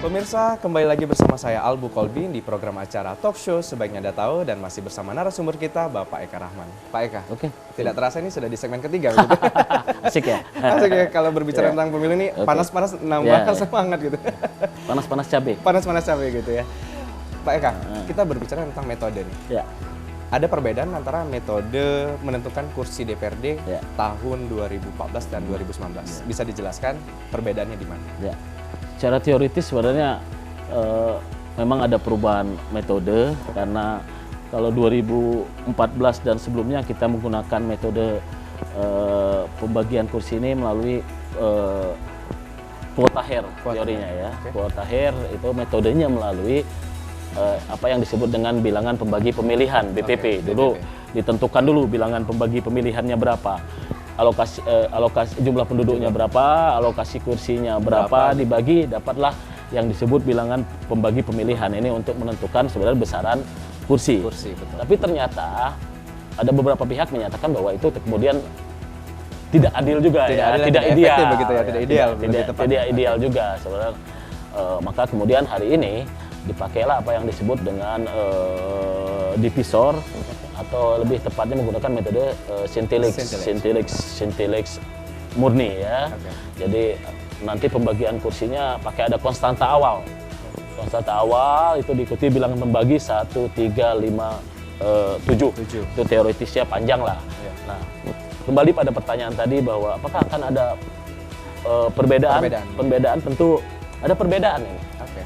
Pemirsa, kembali lagi bersama saya Albu Kolbi di program acara Talk Show Sebaiknya Anda Tahu dan masih bersama narasumber kita Bapak Eka Rahman. Pak Eka, Oke. tidak terasa ini sudah di segmen ketiga begitu. Asik ya? Asik ya, kalau berbicara tentang pemilu ini Oke. panas-panas nambah Ya. semangat gitu. Panas-panas cabai. Panas-panas cabai gitu ya. Pak Eka, kita berbicara tentang metode nih. Ya. Ada perbedaan antara metode menentukan kursi DPRD Ya. tahun 2014 dan 2019. Bisa dijelaskan perbedaannya di mana? Ya. Secara teoritis sebenarnya memang ada perubahan metode karena kalau 2014 dan sebelumnya kita menggunakan metode pembagian kursi ini melalui kuota Hare teorinya ya. Oke. Kuota Hare itu metodenya melalui apa yang disebut dengan bilangan pembagi pemilihan BPP. Oke, Dulu BPP. ditentukan dulu bilangan pembagi pemilihannya berapa. Alokasi jumlah penduduknya berapa, alokasi kursinya berapa, dibagi dapatlah yang disebut bilangan pembagi pemilihan. Ini untuk menentukan sebenarnya besaran kursi. Kursi, betul. Tapi ternyata ada beberapa pihak menyatakan bahwa itu kemudian tidak adil juga, Tidak ya, adil dan tidak tidak ideal, efektif begitu ya, tidak ideal, lebih tidak, tepatnya. tidak ideal juga sebenarnya. Maka kemudian hari ini dipakailah apa yang disebut dengan divisor atau lebih tepatnya menggunakan metode Scintillax murni ya. Oke. Jadi nanti pembagian kursinya pakai ada konstanta awal. Konstanta awal itu diikuti bilangan pembagi 1, 3, 5, 7. Itu teoritisnya panjang lah. Ya. Nah, kembali pada pertanyaan tadi bahwa apakah akan ada perbedaan? Perbedaan tentu ada perbedaan ini. Oke.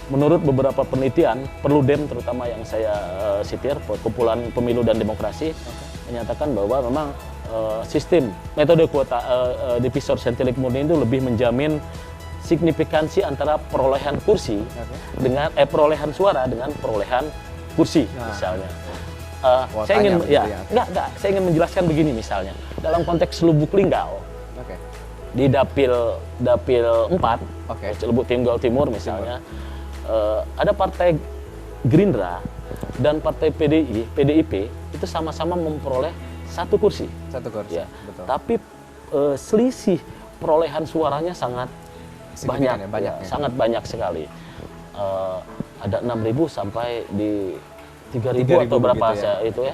Menurut beberapa penelitian, Perludem terutama yang saya sitir, Kumpulan Pemilu dan Demokrasi, menyatakan bahwa memang sistem metode kuota divisor Scintillax murni itu lebih menjamin signifikansi antara perolehan kursi dengan perolehan suara dengan perolehan kursi misalnya. Saya ingin enggak, saya ingin menjelaskan begini misalnya. Dalam konteks Lubuk Linggau, Oke. di dapil 4, Oke. Lubuk Linggau Timur misalnya, ada partai Gerindra dan partai PDIP itu sama-sama memperoleh 1 kursi. 1 kursi. Ya. Betul. Tapi selisih perolehan suaranya sangat Signifikan banyak, ya. sangat banyak sekali. Ada 6.000 sampai di 3.000 atau berapa begitu ya. itu ya.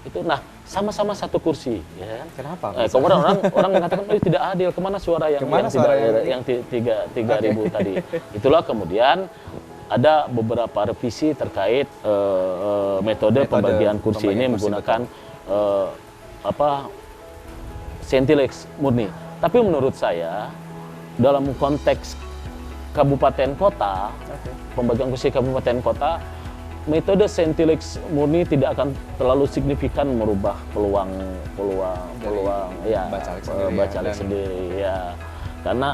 Itu nah sama-sama 1 kursi ya kan. Kenapa? Kemudian orang mengatakan tidak adil, kemana suara yang Kemana yang suara tidak yang- yang 3.000 tadi. Itulah kemudian ada beberapa revisi terkait metode pembagian kursi ini kursi, menggunakan Scintillax murni. Tapi menurut saya dalam konteks kabupaten kota, pembagian kursi kabupaten kota, metode Scintillax murni tidak akan terlalu signifikan merubah peluang ya Bacalek sendiri ya, Bacalek dan- sendiri ya. Karena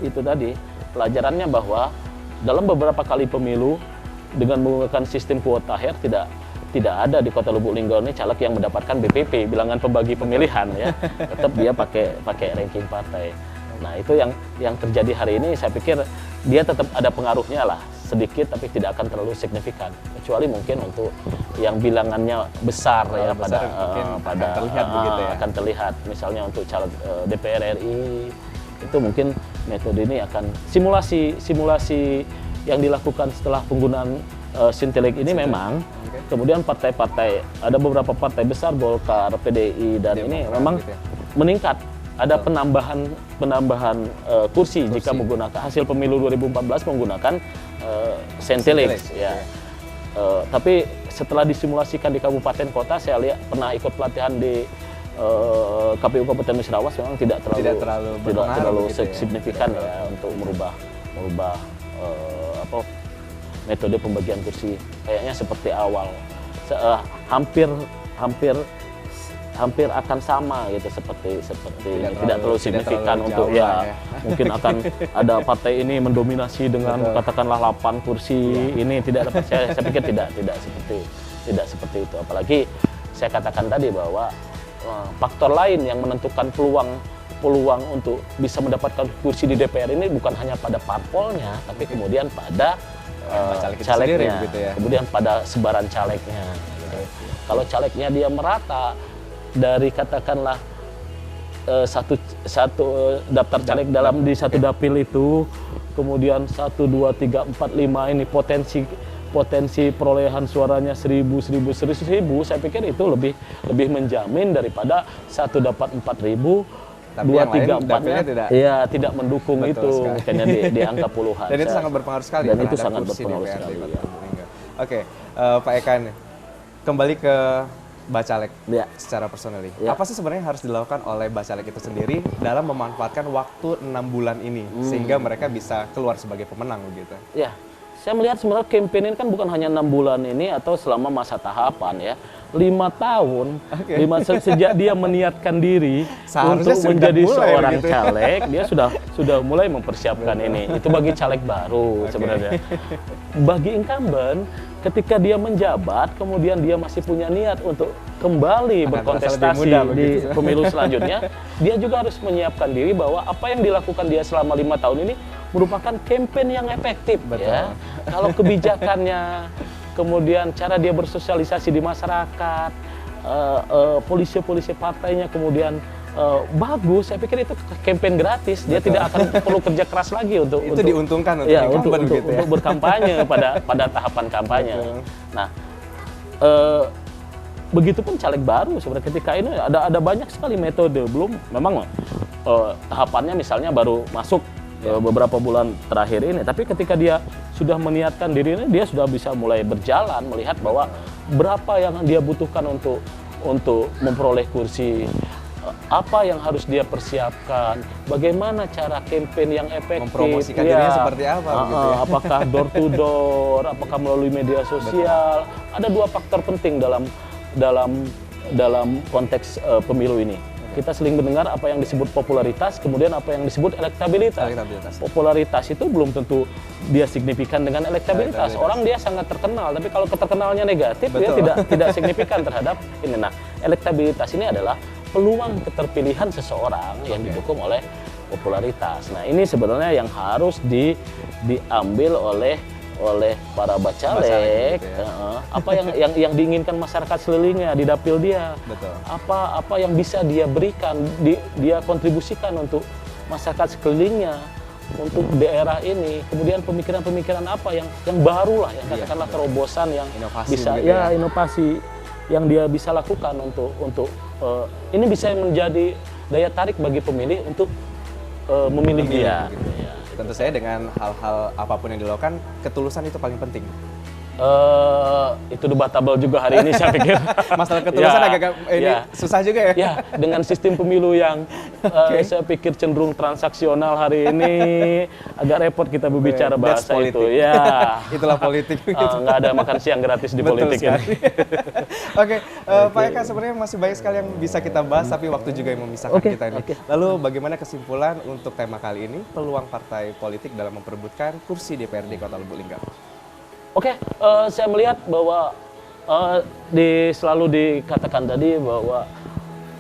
itu tadi pelajarannya bahwa dalam beberapa kali pemilu dengan menggunakan sistem kuota Hare tidak ada di Kota Lubuk Linggau ini caleg yang mendapatkan BPP, bilangan pembagi pemilihan ya. Tetap dia pakai ranking partai. Nah, itu yang terjadi hari ini, saya pikir dia tetap ada pengaruhnya lah, sedikit tapi tidak akan terlalu signifikan. Kecuali mungkin untuk yang bilangannya besar ya besar, mungkin akan terlihat begitu ya. akan terlihat. Misalnya untuk caleg DPR RI itu mungkin metode ini akan simulasi yang dilakukan setelah penggunaan Scintillax ini memang kemudian partai-partai, ada beberapa partai besar, Golkar, PDI dan ini memang gitu ya. meningkat. Ada penambahan kursi jika menggunakan hasil pemilu 2014 menggunakan Scintillax ya. Tapi setelah disimulasikan di kabupaten kota, saya lihat pernah ikut pelatihan di KPU Kabupaten Musirawas, memang tidak terlalu begitu ya. signifikan ya untuk merubah metode pembagian kursi. Kayaknya seperti awal, hampir akan sama gitu, seperti tidak terlalu signifikan untuk jauh lah ya. Mungkin akan ada partai ini mendominasi dengan katakanlah 8 kursi ini tidak dapat, saya pikir tidak seperti itu. Apalagi saya katakan tadi bahwa faktor lain yang menentukan peluang untuk bisa mendapatkan kursi di DPR ini bukan hanya pada parpolnya, tapi kemudian pada calegnya, gitu ya. kemudian pada sebaran calegnya. Gitu. Kalau calegnya dia merata dari katakanlah satu daftar caleg dalam di satu dapil itu, kemudian 1, 2, 3, 4, 5 ini potensi perolehan suaranya 1.000, saya pikir itu lebih menjamin daripada satu dapat 4.000, Tapi 2, yang lain 3, 4-nya dapilnya tidak mendukung. Betul itu sekali. makanya di angka puluhan. Dan itu sangat berpengaruh sekali Dan itu terhadap sangat kursi berpengaruh DPRD sekali, Kota ya. Lubulingga. Oke, Pak Eka nih, kembali ke Bacalek Ya. secara personally. Ya. Apa sih sebenarnya yang harus dilakukan oleh Bacalek itu sendiri dalam memanfaatkan waktu 6 bulan ini sehingga mereka bisa keluar sebagai pemenang begitu? Ya, saya melihat sebenarnya campaign ini kan bukan hanya 6 bulan ini atau selama masa tahapan ya. 5 tahun, Oke. sejak dia meniatkan diri Seharusnya untuk sudah menjadi mulai seorang begitu ya. caleg, dia sudah mulai mempersiapkan ini. Itu bagi caleg baru sebenarnya. Bagi incumbent, ketika dia menjabat, kemudian dia masih punya niat untuk kembali Akan terasa lebih berkontestasi mudah di begitu. pemilu selanjutnya, dia juga harus menyiapkan diri bahwa apa yang dilakukan dia selama 5 tahun ini merupakan campaign yang efektif. Betul. Ya. Kalau kebijakannya, kemudian cara dia bersosialisasi di masyarakat, polisi partainya kemudian bagus, saya pikir itu campaign gratis. Dia tidak akan perlu kerja keras lagi untuk Itu diuntungkan untuk ya, incumbent begitu ya? untuk berkampanye pada tahapan kampanye. Betul. Nah, begitupun caleg baru sebenarnya ketika ini ada banyak sekali metode. Belum memang tahapannya misalnya baru masuk beberapa bulan terakhir ini, tapi ketika dia sudah meniatkan diri ini, dia sudah bisa mulai berjalan melihat bahwa berapa yang dia butuhkan untuk memperoleh kursi, apa yang harus dia persiapkan, bagaimana cara campaign yang efektif, Mempromosikan dirinya seperti apa begitu ya? apakah door to door, apakah melalui media sosial. Ada 2 faktor penting dalam konteks pemilu ini. Kita sering mendengar apa yang disebut popularitas, kemudian apa yang disebut elektabilitas. Popularitas itu belum tentu dia signifikan dengan elektabilitas. Orang dia sangat terkenal, tapi kalau keterkenalnya negatif, dia tidak signifikan terhadap ini. Nah, elektabilitas ini adalah peluang keterpilihan seseorang yang didukung oleh popularitas. Nah, ini sebenarnya yang harus diambil oleh para bacalek, gitu ya. apa yang diinginkan masyarakat sekelilingnya di dapil dia, Betul. apa yang bisa dia berikan, dia kontribusikan untuk masyarakat sekelilingnya, untuk daerah ini, kemudian pemikiran-pemikiran apa yang baru lah, yang katakanlah terobosan yang Inovasi bisa begitu ya. inovasi yang dia bisa lakukan untuk ini bisa menjadi daya tarik bagi pemilih untuk memilih dia. Begitu. Tentu saja dengan hal-hal apapun yang dilakukan, ketulusan itu paling penting. Itu debatable juga hari ini saya pikir. Masalah ketulusan Ya, agak ini ya. susah juga ya. Ya, dengan sistem pemilu yang saya pikir cenderung transaksional hari ini, agak repot kita berbicara That's bahasa politik. itu. Ya, Itulah politik. nggak ada makan siang gratis di Betul politik ini. sekali. Oke, Pak Eka, sebenarnya masih banyak sekali yang bisa kita bahas, tapi waktu juga yang memisahkan Oke, kita ini. oke. Lalu bagaimana kesimpulan untuk tema kali ini, peluang partai politik dalam memperebutkan kursi DPRD Kota Lubulingga? Oke, saya melihat bahwa selalu dikatakan tadi bahwa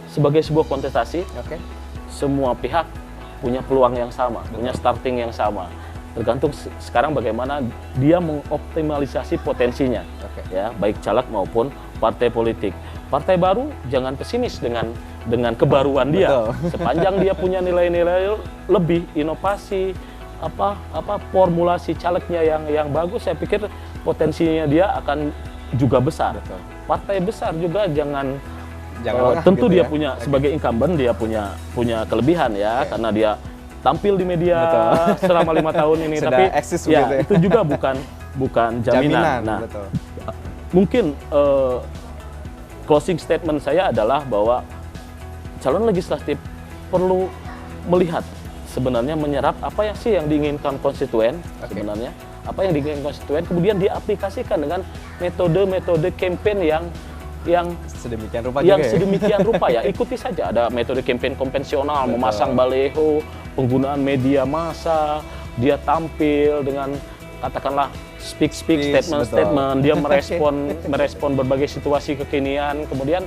sebagai sebuah kontestasi, Oke. semua pihak punya peluang yang sama, punya starting yang sama. Tergantung sekarang bagaimana dia mengoptimalisasi potensinya, ya, baik caleg maupun partai politik. Partai baru jangan pesimis dengan kebaruan dia. Betul. Sepanjang dia punya nilai-nilai lebih, inovasi, apa formulasi calegnya yang bagus, saya pikir potensinya dia akan juga besar. Betul. Partai besar juga jangan lengah tentu gitu dia ya. punya sebagai incumbent dia punya kelebihan ya, karena dia tampil di media selama 5 tahun ini. Sudah tapi eksis ya begitu ya. itu juga bukan jaminan. Nah, betul. mungkin closing statement saya adalah bahwa calon legislatif perlu melihat sebenarnya menyerap apa yang sih yang diinginkan konstituen sebenarnya, apa yang diinginkan konstituen, kemudian diaplikasikan dengan metode-metode campaign yang sedemikian rupa yang juga ya. sedemikian rupa ya. Ikuti saja, ada metode campaign konvensional, memasang baleho, penggunaan media massa, dia tampil dengan katakanlah speak statement, dia merespon berbagai situasi kekinian, kemudian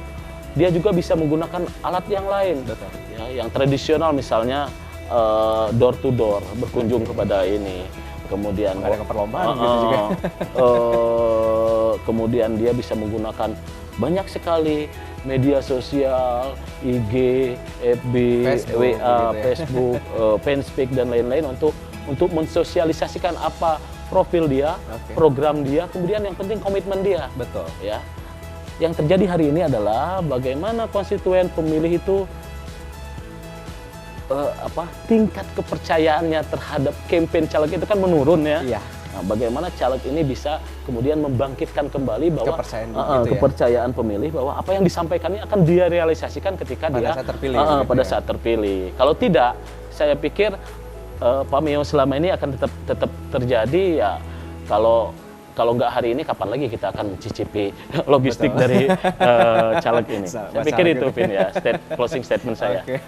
dia juga bisa menggunakan alat yang lain, ya, yang tradisional misalnya door to door, berkunjung kepada ini, kemudian ada perlombaan gitu juga. Kemudian dia bisa menggunakan banyak sekali media sosial, IG, FB, Facebook, WA, begitu ya. Facebook, Fanspeak dan lain-lain untuk mensosialisasikan apa profil dia, Oke. program dia, kemudian yang penting komitmen dia. Betul. Ya. Yang terjadi hari ini adalah bagaimana konstituen pemilih itu tingkat kepercayaannya terhadap kampanye caleg itu kan menurun ya. Iya. Nah, bagaimana caleg ini bisa kemudian membangkitkan kembali bahwa Kepercayaan gitu ya. kepercayaan pemilih bahwa apa yang disampaikan ini akan dia realisasikan ketika Pada dia saat terpilih, begitu pada ya. saat terpilih. Kalau tidak, saya pikir pameo selama ini akan tetap terjadi ya. Kalau nggak hari ini, kapan lagi kita akan mencicipi logistik Betul. dari caleg ini? Saya pikir masalah itu, gitu. Vin, ya, closing statement saya. Oke.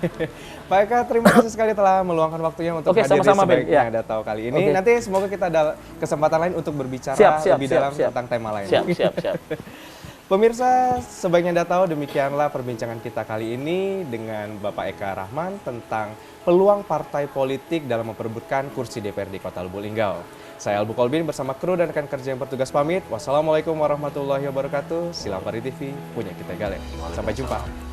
Pak Eka, terima kasih sekali telah meluangkan waktunya untuk Oke, hadir di sama-sama, Ben. Sebaiknya Ya. Ada Tahu kali ini. Oke. Nanti semoga kita ada kesempatan lain untuk berbicara lebih dalam tentang tema lain. Siap. Pemirsa, Sebaiknya Anda Tahu, demikianlah perbincangan kita kali ini dengan Bapak Eka Rahman tentang peluang partai politik dalam memperebutkan kursi DPRD Kota Lubuk Linggau. Saya Albu Kolbin bersama kru dan rekan kerja yang bertugas pamit. Wassalamualaikum warahmatullahi wabarakatuh. Silam Pari TV, punya kita Gale. Sampai jumpa.